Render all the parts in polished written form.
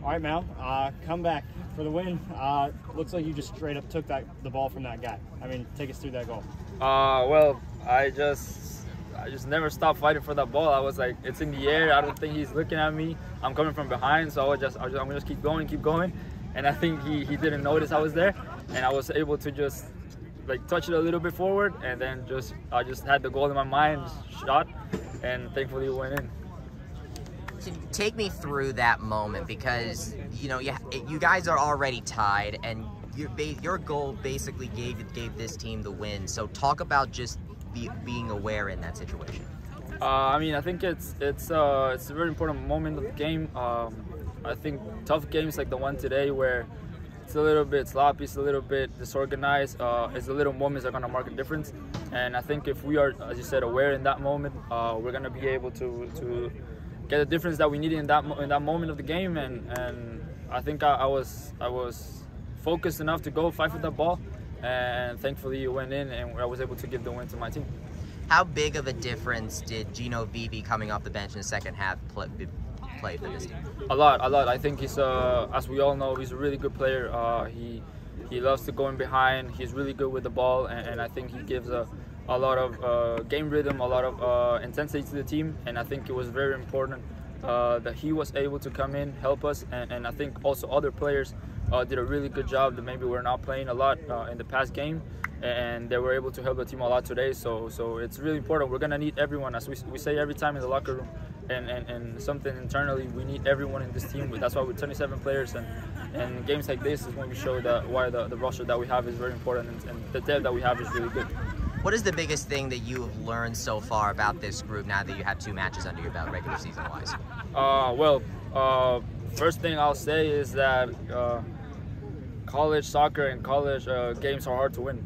All right, Mal, comeback for the win. Looks like you just straight up took the ball from that guy. I mean, take us through that goal. Well, I just never stopped fighting for that ball. I was like, it's in the air. I don't think he's looking at me. I'm coming from behind, so I'm gonna just keep going. And I think he didn't notice I was there, and I was able to just like touch it a little bit forward, and then I just had the goal in my mind, shot, and thankfully it went in. Take me through that moment, because you guys are already tied, and your goal basically gave this team the win. So talk about just being aware in that situation. I mean, I think it's a very important moment of the game. I think tough games like the one today, where it's a little bit sloppy, it's a little bit disorganized, it's the little moments that are going to mark a difference. And I think if we are, as you said, aware in that moment, we're going to be able to get the difference that we needed in that moment of the game. And I think I was focused enough to go fight for that ball, and thankfully it went in, and I was able to give the win to my team. How big of a difference did Gino Vivi coming off the bench in the second half play for this team? A lot. I think he's, as we all know, he's a really good player. He loves to go in behind. He's really good with the ball, and I think he gives a lot of game rhythm, a lot of intensity to the team. And I think it was very important that he was able to come in, help us, and I think also other players did a really good job that maybe we're not playing a lot in the past game, and they were able to help the team a lot today. So it's really important. We're gonna need everyone, as we say every time in the locker room, and something internally. We need everyone in this team. That's why we're 27 players, and games like this is when we show that why the roster that we have is very important, and the depth that we have is really good. What is the biggest thing that you have learned so far about this group now that you have 2 matches under your belt, regular season wise? First thing I'll say is that college soccer and college games are hard to win.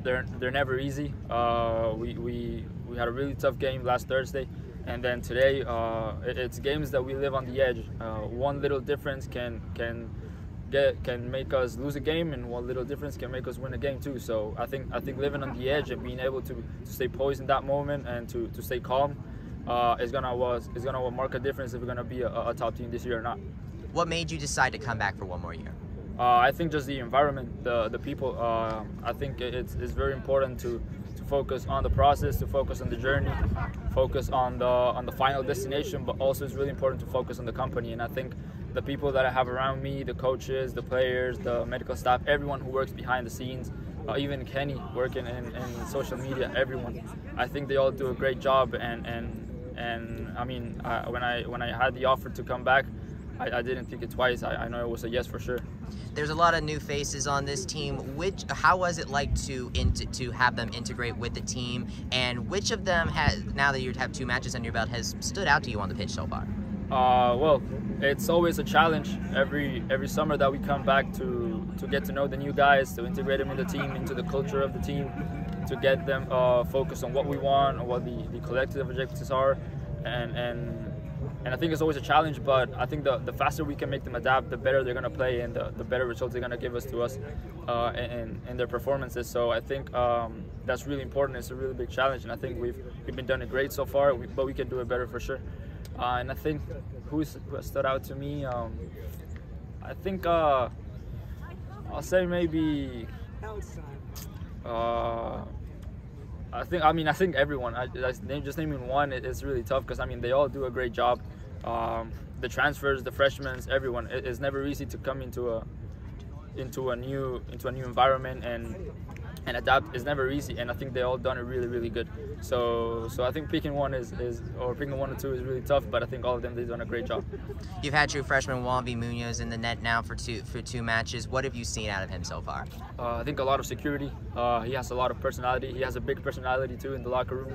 They're never easy. We had a really tough game last Thursday, and then today it's games that we live on the edge. One little difference can make us lose a game, and one little difference can make us win a game too. So I think living on the edge and being able to stay poised in that moment and to stay calm is gonna mark a difference if we're gonna be a top team this year or not. What made you decide to come back for one more year? I think just the environment, the people. I think it's very important to focus on the process, to focus on the journey, focus on the final destination, but also it's really important to focus on the company. And I think the people that I have around me, the coaches, the players, the medical staff, everyone who works behind the scenes, even Kenny working in social media, everyone, I think they all do a great job. And I mean, when I had the offer to come back, I didn't think it twice. I know it was a yes for sure. There's a lot of new faces on this team. How was it like to have them integrate with the team? And which of them now that you have 2 matches on your belt, has stood out to you on the pitch so far? Well, it's always a challenge every summer that we come back to get to know the new guys, to integrate them in the team, into the culture of the team, to get them focused on what we want, on what the collective objectives are, and I think it's always a challenge, but I think the faster we can make them adapt, the better they're going to play, and the better results they're going to give us in their performances. So I think that's really important. It's a really big challenge, and I think we've been doing it great so far, but we can do it better for sure. And I think who stood out to me, I think I'll say maybe I think everyone. Just naming one is really tough, because I mean they all do a great job. The transfers, the freshmen, everyone. It's never easy to come into a new environment and adapt. It's never easy, and I think they all done it really, really good. So I think picking one or picking 1 or 2 is really tough, but I think all of them, they've done a great job. You've had true freshman Juanvi Munoz in the net now for two matches. What have you seen out of him so far? I think a lot of security. He has a lot of personality. He has a big personality too in the locker room,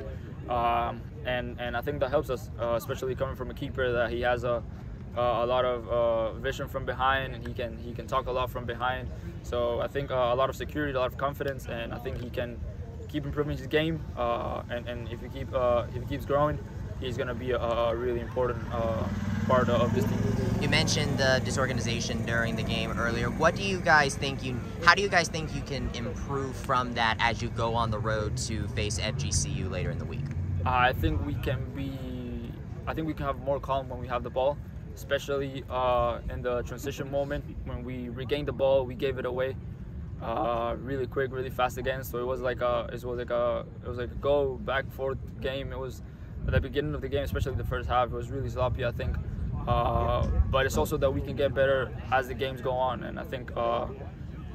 and I think that helps us, especially coming from a keeper, that he has a lot of vision from behind, and he can talk a lot from behind. So I think a lot of security, a lot of confidence, and I think he can keep improving his game. And if he keeps growing, he's going to be a really important part of this team. You mentioned the disorganization during the game earlier. How do you guys think you can improve from that as you go on the road to face FGCU later in the week? I think we can have more calm when we have the ball. especially in the transition moment when we regained the ball, we gave it away really quick, really fast again. So it was like a go back forth game. It was at the beginning of the game, especially the first half. It was really sloppy, I think. But it's also that we can get better as the games go on, and I think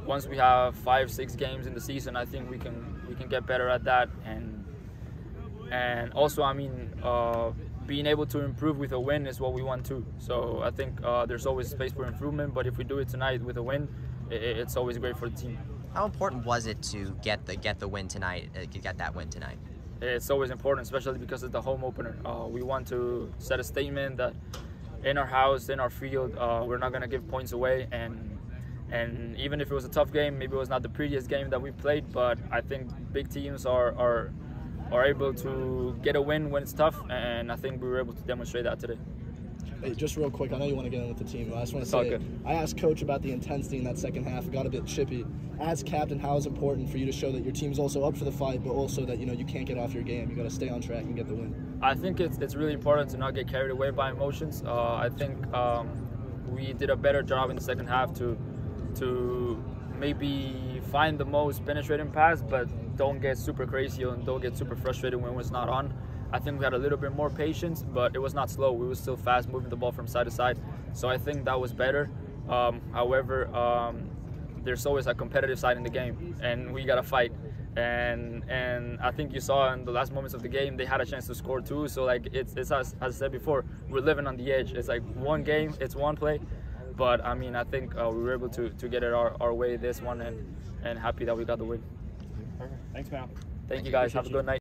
once we have 5-6 games in the season, I think we can get better at that. And also, I mean, being able to improve with a win is what we want too. So I think there's always space for improvement, but if we do it tonight with a win, it's always great for the team. How important was it to get the win tonight? Get that win tonight? It's always important, especially because it's the home opener. We want to set a statement that in our house, in our field, we're not going to give points away. And even if it was a tough game, maybe it was not the prettiest game that we played, but I think big teams are able to get a win when it's tough, and I think we were able to demonstrate that today. Hey, just real quick, I know you want to get in with the team, but I just want to say, I asked Coach about the intensity in that second half. It got a bit chippy. As captain, how is it important for you to show that your team's also up for the fight, but also that, you know, you can't get off your game? You got to stay on track and get the win. I think it's really important to not get carried away by emotions. I think we did a better job in the second half to maybe find the most penetrating pass, but don't get super crazy and don't get super frustrated when it's not on. I think we had a little bit more patience, but it was not slow. We were still fast, moving the ball from side to side. So I think that was better. However, there's always a competitive side in the game, and we got to fight. And I think you saw in the last moments of the game, they had a chance to score too. So like it's as I said before, we're living on the edge. It's like one game, it's one play. But I mean, I think we were able to get it our way this one, and happy that we got the win. Perfect. Thanks, Mal. Thank you guys. Have a good night.